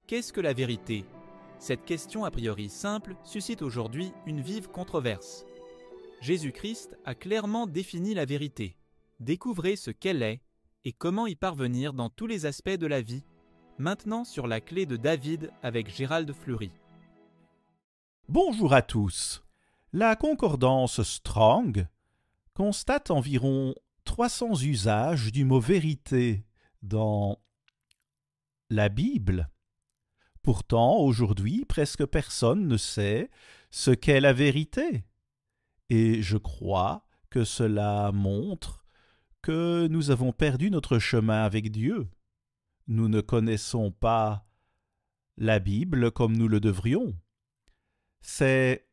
Qu'est-ce que la vérité ? Cette question a priori simple suscite aujourd'hui une vive controverse. Jésus-Christ a clairement défini la vérité. Découvrez ce qu'elle est et comment y parvenir dans tous les aspects de la vie, maintenant sur la clé de David avec Gérald Fleury. Bonjour à tous. La concordance Strong constate environ 300 usages du mot vérité dans la Bible. Pourtant, aujourd'hui, presque personne ne sait ce qu'est la vérité. Et je crois que cela montre que nous avons perdu notre chemin avec Dieu. Nous ne connaissons pas la Bible comme nous le devrions. C'est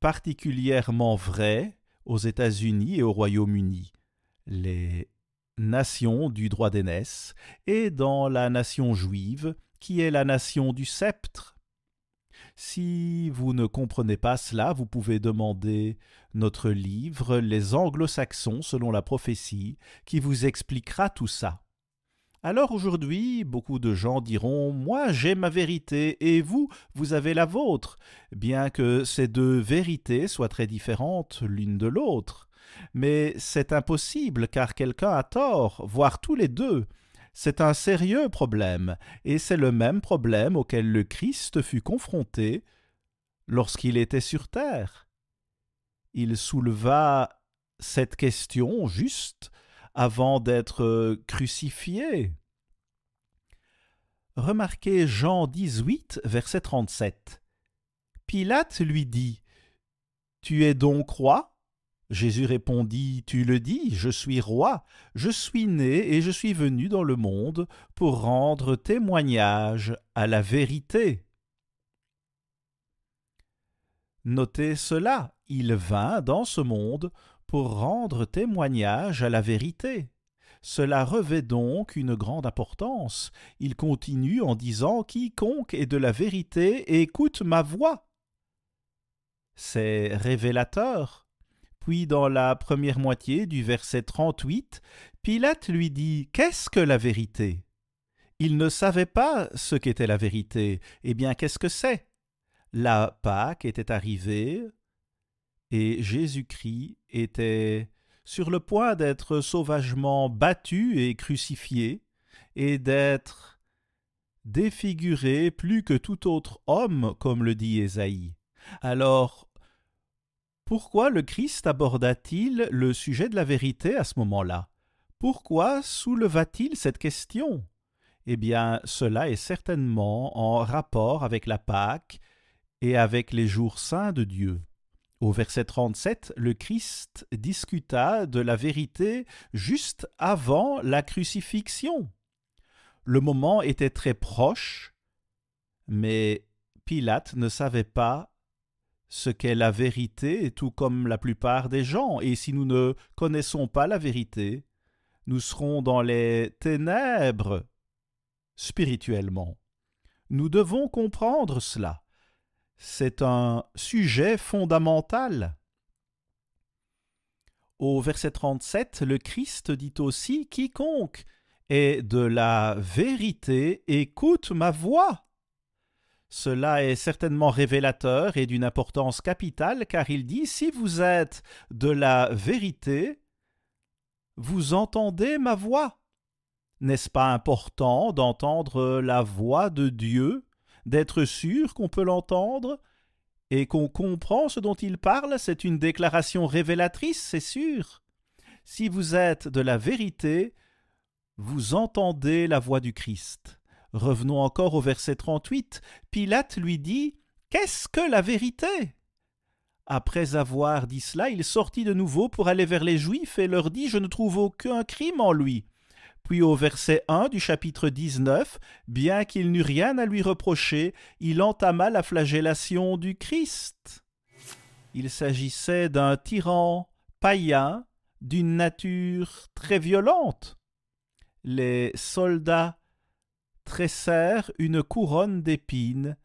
particulièrement vrai aux États-Unis et au Royaume-Uni, les nations du droit d'aînesse, et dans la nation juive, qui est la nation du sceptre. Si vous ne comprenez pas cela, vous pouvez demander notre livre « Les Anglo-Saxons selon la prophétie » qui vous expliquera tout ça. Alors aujourd'hui, beaucoup de gens diront « Moi, j'ai ma vérité et vous, vous avez la vôtre », bien que ces deux vérités soient très différentes l'une de l'autre. Mais c'est impossible car quelqu'un a tort, voire tous les deux. C'est un sérieux problème, et c'est le même problème auquel le Christ fut confronté lorsqu'il était sur terre. Il souleva cette question juste avant d'être crucifié. Remarquez Jean 18, verset 37. Pilate lui dit « Tu es donc roi ?» Jésus répondit « Tu le dis, je suis roi, je suis né et je suis venu dans le monde pour rendre témoignage à la vérité. » Notez cela, il vint dans ce monde pour rendre témoignage à la vérité. Cela revêt donc une grande importance. Il continue en disant « Quiconque est de la vérité écoute ma voix. » C'est révélateur. Puis dans la première moitié du verset 38, Pilate lui dit « Qu'est-ce que la vérité ?» Il ne savait pas ce qu'était la vérité. Eh bien, qu'est-ce que c'est ? La Pâque était arrivée et Jésus-Christ était sur le point d'être sauvagement battu et crucifié et d'être défiguré plus que tout autre homme, comme le dit Ésaïe. Alors, pourquoi le Christ aborda-t-il le sujet de la vérité à ce moment-là ? Pourquoi souleva-t-il cette question ? Eh bien, cela est certainement en rapport avec la Pâque et avec les jours saints de Dieu. Au verset 37, le Christ discuta de la vérité juste avant la crucifixion. Le moment était très proche, mais Pilate ne savait pas ce qu'est la vérité, tout comme la plupart des gens. Et si nous ne connaissons pas la vérité, nous serons dans les ténèbres spirituellement. Nous devons comprendre cela. C'est un sujet fondamental. Au verset 37, le Christ dit aussi « Quiconque est de la vérité écoute ma voix ». Cela est certainement révélateur et d'une importance capitale car il dit « Si vous êtes de la vérité, vous entendez ma voix ». N'est-ce pas important d'entendre la voix de Dieu, d'être sûr qu'on peut l'entendre et qu'on comprend ce dont il parle? C'est une déclaration révélatrice, c'est sûr. Si vous êtes de la vérité, vous entendez la voix du Christ. Revenons encore au verset 38. Pilate lui dit « Qu'est-ce que la vérité ?» Après avoir dit cela, il sortit de nouveau pour aller vers les Juifs et leur dit « Je ne trouve aucun crime en lui. » Puis au verset 1 du chapitre 19, bien qu'il n'eût rien à lui reprocher, il entama la flagellation du Christ. Il s'agissait d'un tyran païen d'une nature très violente. Les soldats tressèrent une couronne d'épines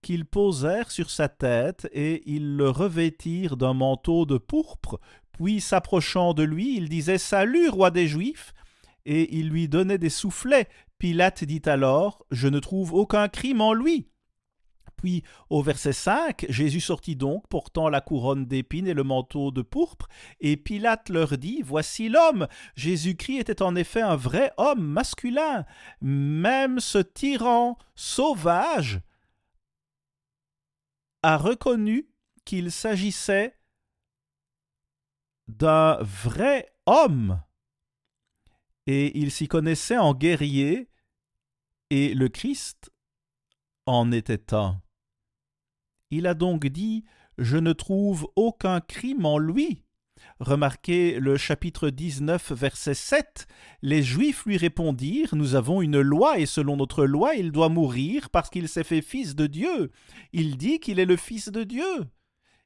qu'ils posèrent sur sa tête et ils le revêtirent d'un manteau de pourpre. Puis, s'approchant de lui, ils disaient « Salut, roi des Juifs !» et ils lui donnaient des soufflets. Pilate dit alors, « Je ne trouve aucun crime en lui. » Puis, au verset 5, Jésus sortit donc, portant la couronne d'épines et le manteau de pourpre, et Pilate leur dit, « Voici l'homme. » Jésus-Christ était en effet un vrai homme masculin. Même ce tyran sauvage a reconnu qu'il s'agissait d'un vrai homme. Et il s'y connaissait en guerrier, et le Christ en était un. Il a donc dit « Je ne trouve aucun crime en lui ». Remarquez le chapitre 19, verset 7. Les Juifs lui répondirent « Nous avons une loi, et selon notre loi, il doit mourir parce qu'il s'est fait fils de Dieu. Il dit qu'il est le fils de Dieu. »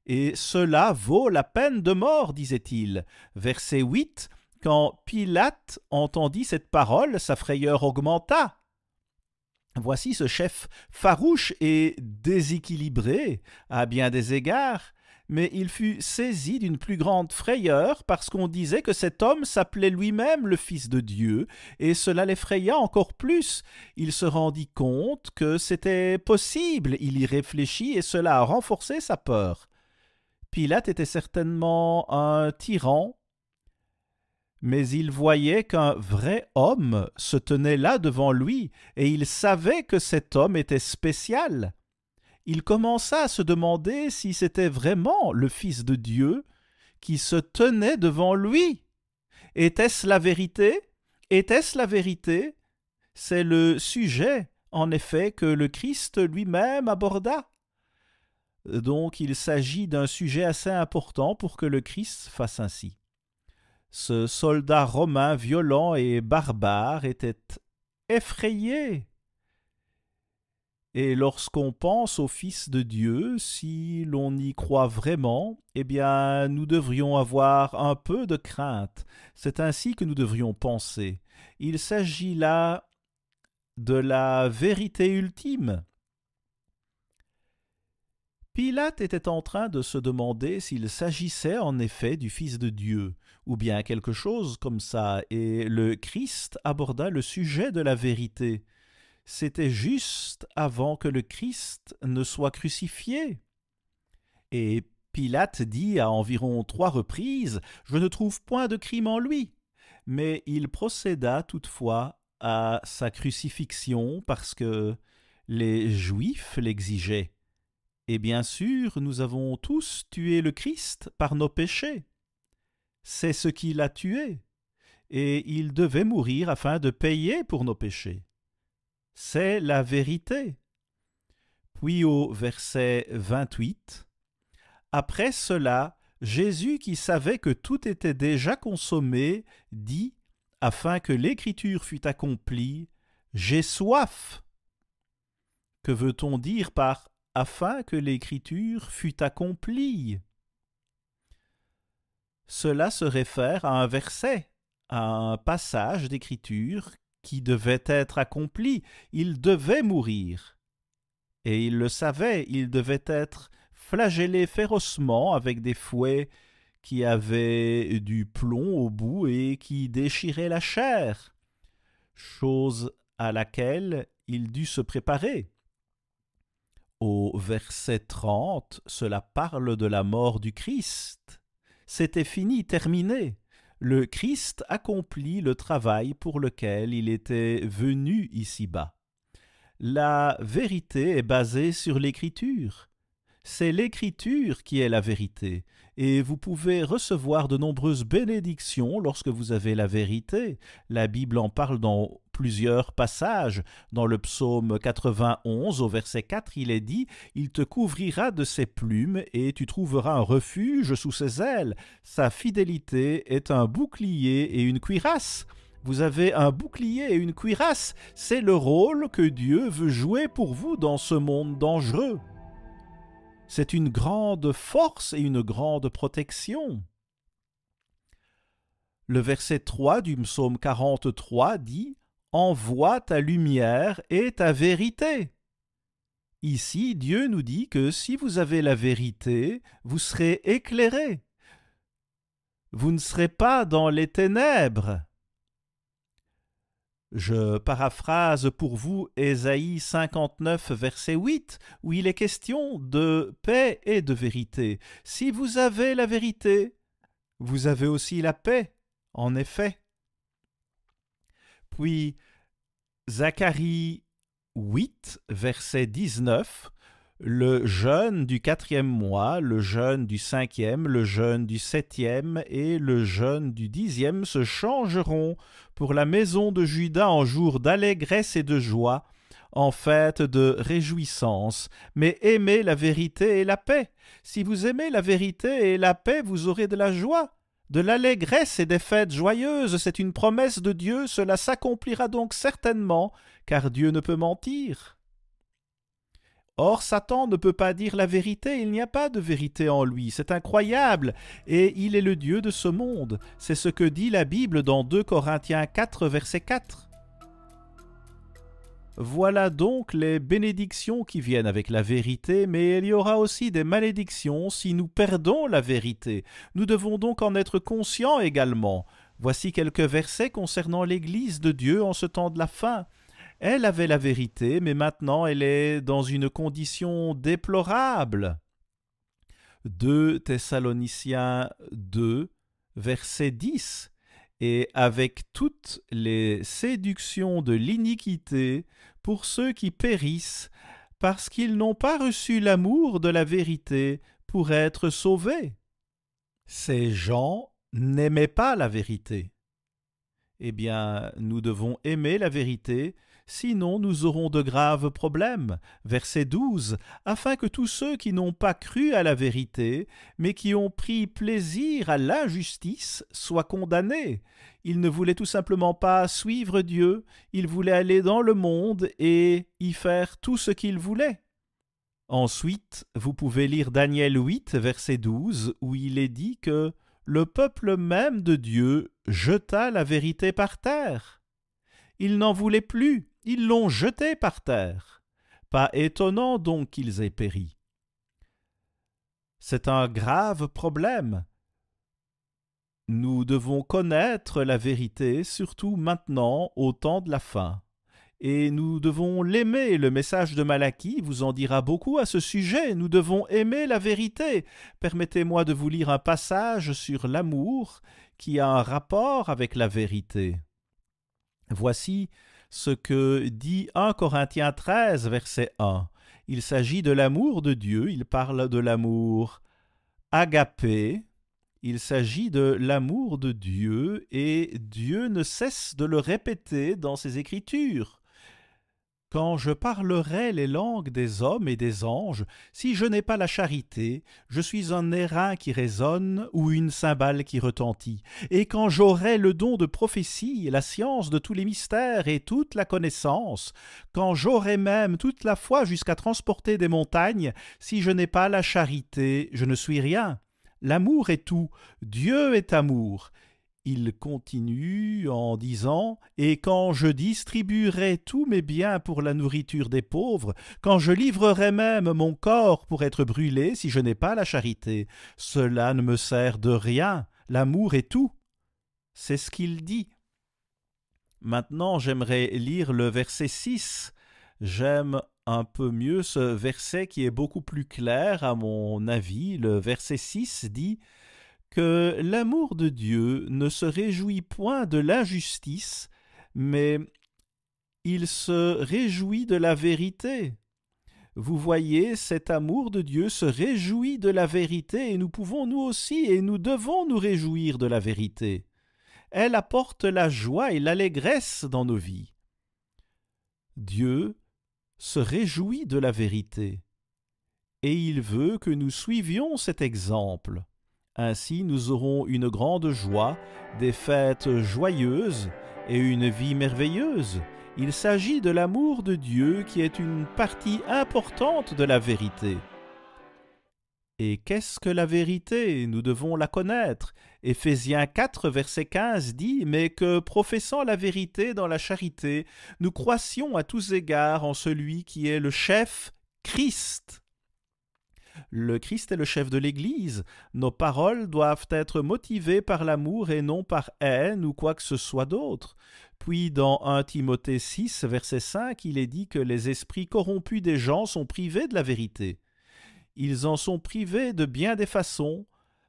Et cela vaut la peine de mort, disait-il. Verset 8. Quand Pilate entendit cette parole, sa frayeur augmenta. Voici ce chef farouche et déséquilibré à bien des égards, mais il fut saisi d'une plus grande frayeur parce qu'on disait que cet homme s'appelait lui-même le Fils de Dieu, et cela l'effraya encore plus. Il se rendit compte que c'était possible, il y réfléchit et cela a renforcé sa peur. Pilate était certainement un tyran, mais il voyait qu'un vrai homme se tenait là devant lui, et il savait que cet homme était spécial. Il commença à se demander si c'était vraiment le Fils de Dieu qui se tenait devant lui. Était-ce la vérité? Était-ce la vérité? C'est le sujet, en effet, que le Christ lui-même aborda. Donc il s'agit d'un sujet assez important pour que le Christ fasse ainsi. Ce soldat romain violent et barbare était effrayé. Et lorsqu'on pense au Fils de Dieu, si l'on y croit vraiment, eh bien, nous devrions avoir un peu de crainte. C'est ainsi que nous devrions penser. Il s'agit là de la vérité ultime. Pilate était en train de se demander s'il s'agissait en effet du Fils de Dieu, ou bien quelque chose comme ça, et le Christ aborda le sujet de la vérité. C'était juste avant que le Christ ne soit crucifié. Et Pilate dit à environ 3 reprises « Je ne trouve point de crime en lui ». Mais il procéda toutefois à sa crucifixion parce que les Juifs l'exigeaient. Et bien sûr, nous avons tous tué le Christ par nos péchés. C'est ce qui l'a tué, et il devait mourir afin de payer pour nos péchés. C'est la vérité. Puis au verset 28, « Après cela, Jésus, qui savait que tout était déjà consommé, dit, afin que l'Écriture fût accomplie, « J'ai soif ». Que veut-on dire par « afin que l'Écriture fût accomplie » ? Cela se réfère à un verset, à un passage d'Écriture qui devait être accompli. Il devait mourir. Et il le savait, il devait être flagellé férocement avec des fouets qui avaient du plomb au bout et qui déchiraient la chair, chose à laquelle il dut se préparer. Au verset 30, cela parle de la mort du Christ. C'était fini, terminé. Le Christ accomplit le travail pour lequel il était venu ici-bas. La vérité est basée sur l'Écriture. C'est l'Écriture qui est la vérité, et vous pouvez recevoir de nombreuses bénédictions lorsque vous avez la vérité. La Bible en parle dans plusieurs passages. Dans le psaume 91, au verset 4, il est dit « Il te couvrira de ses plumes, et tu trouveras un refuge sous ses ailes. Sa fidélité est un bouclier et une cuirasse. » Vous avez un bouclier et une cuirasse. C'est le rôle que Dieu veut jouer pour vous dans ce monde dangereux. C'est une grande force et une grande protection. Le verset 3 du psaume 43 dit « Envoie ta lumière et ta vérité ». Ici, Dieu nous dit que si vous avez la vérité, vous serez éclairés. Vous ne serez pas dans les ténèbres. Je paraphrase pour vous Ésaïe 59, verset 8, où il est question de paix et de vérité. Si vous avez la vérité, vous avez aussi la paix, en effet. Puis, Zacharie 8, verset 19, le jeûne du 4e mois, le jeûne du 5e, le jeûne du 7e et le jeûne du 10e se changeront pour la maison de Juda en jour d'allégresse et de joie, en fête de réjouissance. Mais aimez la vérité et la paix. Si vous aimez la vérité et la paix, vous aurez de la joie, de l'allégresse et des fêtes joyeuses. C'est une promesse de Dieu, cela s'accomplira donc certainement, car Dieu ne peut mentir. Or, Satan ne peut pas dire la vérité, il n'y a pas de vérité en lui, c'est incroyable, et il est le Dieu de ce monde. C'est ce que dit la Bible dans 2 Corinthiens 4, verset 4. Voilà donc les bénédictions qui viennent avec la vérité, mais il y aura aussi des malédictions si nous perdons la vérité. Nous devons donc en être conscients également. Voici quelques versets concernant l'Église de Dieu en ce temps de la fin. Elle avait la vérité, mais maintenant elle est dans une condition déplorable. 2 Thessaloniciens 2, verset 10. Et avec toutes les séductions de l'iniquité pour ceux qui périssent, parce qu'ils n'ont pas reçu l'amour de la vérité pour être sauvés. Ces gens n'aimaient pas la vérité. Eh bien, nous devons aimer la vérité, sinon nous aurons de graves problèmes. Verset 12. Afin que tous ceux qui n'ont pas cru à la vérité, mais qui ont pris plaisir à l'injustice, soient condamnés. Ils ne voulaient tout simplement pas suivre Dieu, ils voulaient aller dans le monde et y faire tout ce qu'ils voulaient. Ensuite, vous pouvez lire Daniel 8, verset 12, où il est dit que le peuple même de Dieu jeta la vérité par terre. Ils n'en voulaient plus, ils l'ont jetée par terre. Pas étonnant donc qu'ils aient péri. C'est un grave problème. Nous devons connaître la vérité, surtout maintenant, au temps de la fin. Et nous devons l'aimer. Le message de Malachie vous en dira beaucoup à ce sujet. Nous devons aimer la vérité. Permettez-moi de vous lire un passage sur l'amour qui a un rapport avec la vérité. Voici ce que dit 1 Corinthiens 13, verset 1. Il s'agit de l'amour de Dieu. Il parle de l'amour agapé. Il s'agit de l'amour de Dieu et Dieu ne cesse de le répéter dans ses Écritures. Quand je parlerai les langues des hommes et des anges, si je n'ai pas la charité, je suis un airain qui résonne ou une cymbale qui retentit. Et quand j'aurai le don de prophétie, la science de tous les mystères et toute la connaissance, quand j'aurai même toute la foi jusqu'à transporter des montagnes, si je n'ai pas la charité, je ne suis rien. L'amour est tout, Dieu est amour. Il continue en disant « Et quand je distribuerai tous mes biens pour la nourriture des pauvres, quand je livrerai même mon corps pour être brûlé si je n'ai pas la charité, cela ne me sert de rien, l'amour est tout. » C'est ce qu'il dit. Maintenant, j'aimerais lire le verset 6. J'aime un peu mieux ce verset qui est beaucoup plus clair à mon avis. Le verset 6 dit que l'amour de Dieu ne se réjouit point de l'injustice, mais il se réjouit de la vérité. Vous voyez, cet amour de Dieu se réjouit de la vérité et nous pouvons nous aussi et nous devons nous réjouir de la vérité. Elle apporte la joie et l'allégresse dans nos vies. Dieu se réjouit de la vérité et il veut que nous suivions cet exemple. Ainsi, nous aurons une grande joie, des fêtes joyeuses et une vie merveilleuse. Il s'agit de l'amour de Dieu qui est une partie importante de la vérité. Et qu'est-ce que la vérité? Nous devons la connaître. Éphésiens 4, verset 15 dit « Mais que, professant la vérité dans la charité, nous croissions à tous égards en celui qui est le chef, Christ. » Le Christ est le chef de l'Église. Nos paroles doivent être motivées par l'amour et non par haine ou quoi que ce soit d'autre. Puis dans 1 Timothée 6, verset 5, il est dit que les esprits corrompus des gens sont privés de la vérité. Ils en sont privés de bien des façons,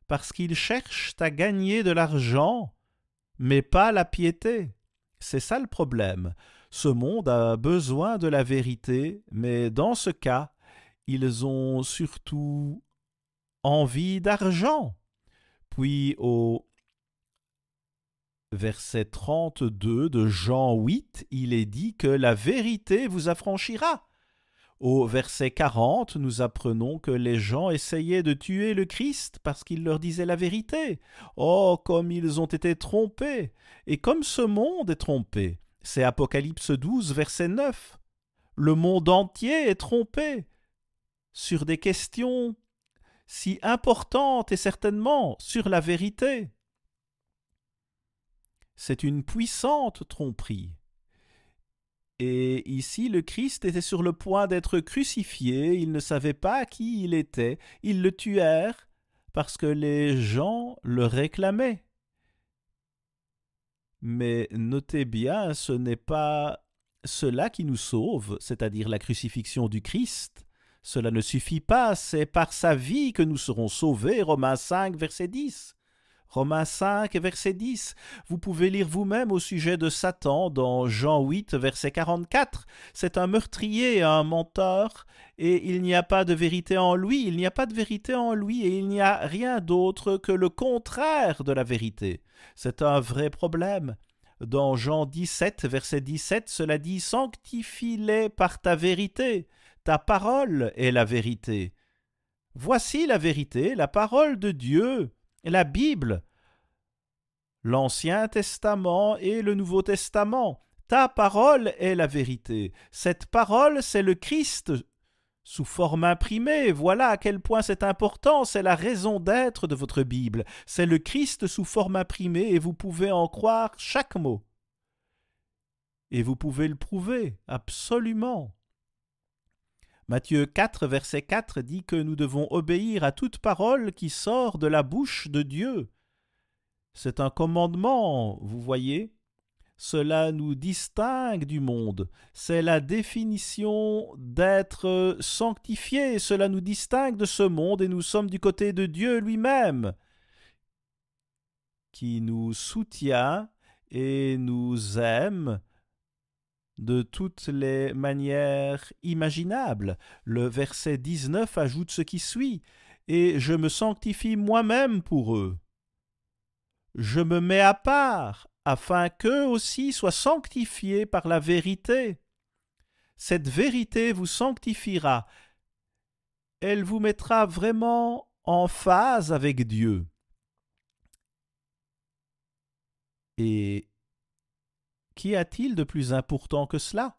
parce qu'ils cherchent à gagner de l'argent, mais pas la piété. C'est ça le problème. Ce monde a besoin de la vérité, mais dans ce cas, ils ont surtout envie d'argent. Puis au verset 32 de Jean 8, il est dit que la vérité vous affranchira. Au verset 40, nous apprenons que les gens essayaient de tuer le Christ parce qu'il leur disait la vérité. Oh, comme ils ont été trompés! Et comme ce monde est trompé, c'est Apocalypse 12, verset 9. Le monde entier est trompé sur des questions si importantes et certainement sur la vérité. C'est une puissante tromperie. Et ici, le Christ était sur le point d'être crucifié, ils ne savaient pas qui il était, ils le tuèrent parce que les gens le réclamaient. Mais notez bien, ce n'est pas cela qui nous sauve, c'est-à-dire la crucifixion du Christ. Cela ne suffit pas, c'est par sa vie que nous serons sauvés, Romains 5, verset 10. Romains 5, verset 10. Vous pouvez lire vous-même au sujet de Satan dans Jean 8, verset 44. C'est un meurtrier et un menteur, et il n'y a pas de vérité en lui, il n'y a pas de vérité en lui, et il n'y a rien d'autre que le contraire de la vérité. C'est un vrai problème. Dans Jean 17, verset 17, cela dit « Sanctifie-les par ta vérité, ta parole est la vérité. » Voici la vérité, la parole de Dieu, la Bible, l'Ancien Testament et le Nouveau Testament. Ta parole est la vérité. Cette parole, c'est le Christ sous forme imprimée. Voilà à quel point c'est important. C'est la raison d'être de votre Bible. C'est le Christ sous forme imprimée et vous pouvez en croire chaque mot. Et vous pouvez le prouver, absolument. Matthieu 4, verset 4 dit que nous devons obéir à toute parole qui sort de la bouche de Dieu. C'est un commandement, vous voyez. Cela nous distingue du monde. C'est la définition d'être sanctifié. Cela nous distingue de ce monde et nous sommes du côté de Dieu lui-même, qui nous soutient et nous aime de toutes les manières imaginables. Le verset 19 ajoute ce qui suit « Et je me sanctifie moi-même pour eux. Je me mets à part, afin qu'eux aussi soient sanctifiés par la vérité. Cette vérité vous sanctifiera. Elle vous mettra vraiment en phase avec Dieu. » Et qu'y a-t-il de plus important que cela?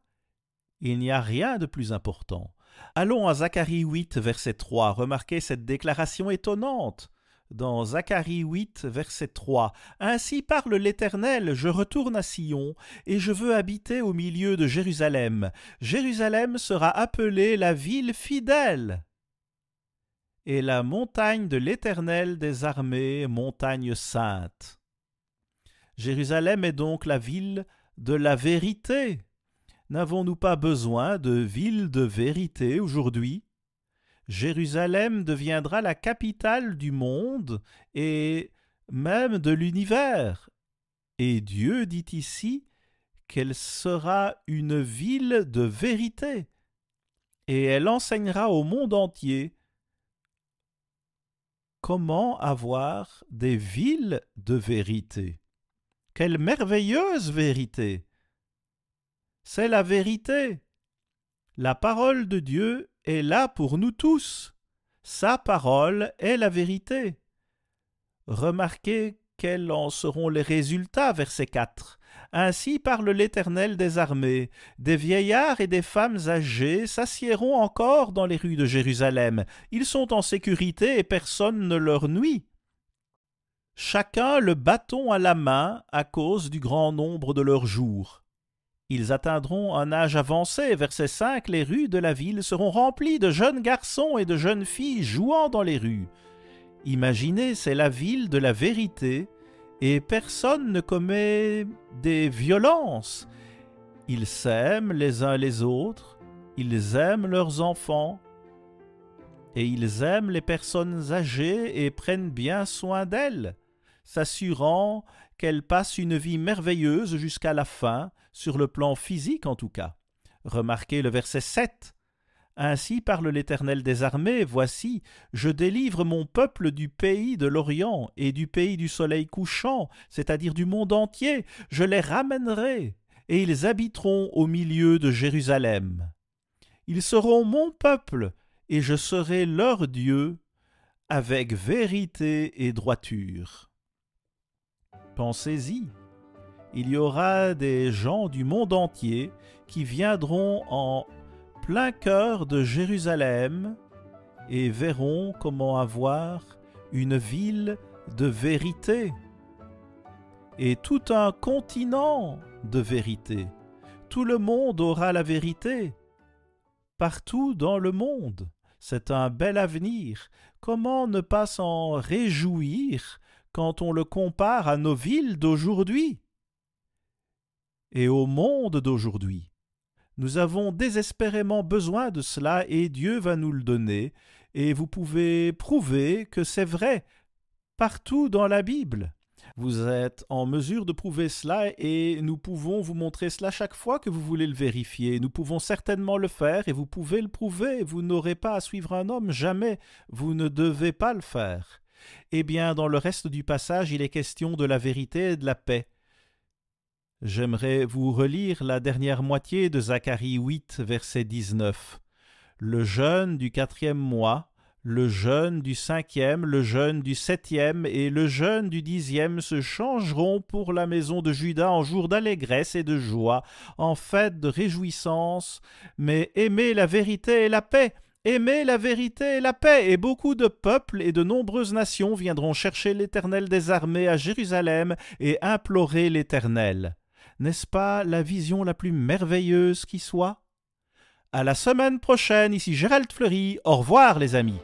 Il n'y a rien de plus important. Allons à Zacharie 8, verset 3. Remarquez cette déclaration étonnante. Dans Zacharie 8, verset 3. « Ainsi parle l'Éternel, je retourne à Sion, et je veux habiter au milieu de Jérusalem. Jérusalem sera appelée la ville fidèle, et la montagne de l'Éternel des armées, montagne sainte. » Jérusalem est donc la ville de la vérité. N'avons-nous pas besoin de ville de vérité aujourd'hui? Jérusalem deviendra la capitale du monde et même de l'univers. Et Dieu dit ici qu'elle sera une ville de vérité. Et elle enseignera au monde entier comment avoir des villes de vérité. Quelle merveilleuse vérité! C'est la vérité. La parole de Dieu est là pour nous tous. Sa parole est la vérité. Remarquez quels en seront les résultats, verset 4. Ainsi parle l'Éternel des armées. Des vieillards et des femmes âgées s'assiéront encore dans les rues de Jérusalem. Ils sont en sécurité et personne ne leur nuit. Chacun le bâton à la main à cause du grand nombre de leurs jours. Ils atteindront un âge avancé. Verset 5, les rues de la ville seront remplies de jeunes garçons et de jeunes filles jouant dans les rues. Imaginez, c'est la ville de la vérité, et personne ne commet des violences. Ils s'aiment les uns les autres, ils aiment leurs enfants, et ils aiment les personnes âgées et prennent bien soin d'elles, s'assurant qu'elles passent une vie merveilleuse jusqu'à la fin, sur le plan physique en tout cas. Remarquez le verset 7. Ainsi parle l'Éternel des armées, voici, je délivre mon peuple du pays de l'Orient et du pays du soleil couchant, c'est-à-dire du monde entier, je les ramènerai, et ils habiteront au milieu de Jérusalem. Ils seront mon peuple, et je serai leur Dieu, avec vérité et droiture. Pensez-y, il y aura des gens du monde entier qui viendront en plein cœur de Jérusalem et verront comment avoir une ville de vérité et tout un continent de vérité. Tout le monde aura la vérité, partout dans le monde. C'est un bel avenir. Comment ne pas s'en réjouir quand on le compare à nos villes d'aujourd'hui et au monde d'aujourd'hui? Nous avons désespérément besoin de cela et Dieu va nous le donner. Et vous pouvez prouver que c'est vrai partout dans la Bible. Vous êtes en mesure de prouver cela et nous pouvons vous montrer cela chaque fois que vous voulez le vérifier. Nous pouvons certainement le faire et vous pouvez le prouver. Vous n'aurez pas à suivre un homme, jamais. Vous ne devez pas le faire. Eh bien, dans le reste du passage, il est question de la vérité et de la paix. J'aimerais vous relire la dernière moitié de Zacharie 8, verset 19. Le jeûne du 4e mois, le jeûne du 5e, le jeûne du 7e et le jeûne du 10e se changeront pour la maison de Juda en jour d'allégresse et de joie, en fête de réjouissance. Mais aimez la vérité et la paix. Aimez la vérité et la paix, et beaucoup de peuples et de nombreuses nations viendront chercher l'Éternel des armées à Jérusalem et implorer l'Éternel. N'est-ce pas la vision la plus merveilleuse qui soit? À la semaine prochaine, ici Gérald Fleury. Au revoir les amis.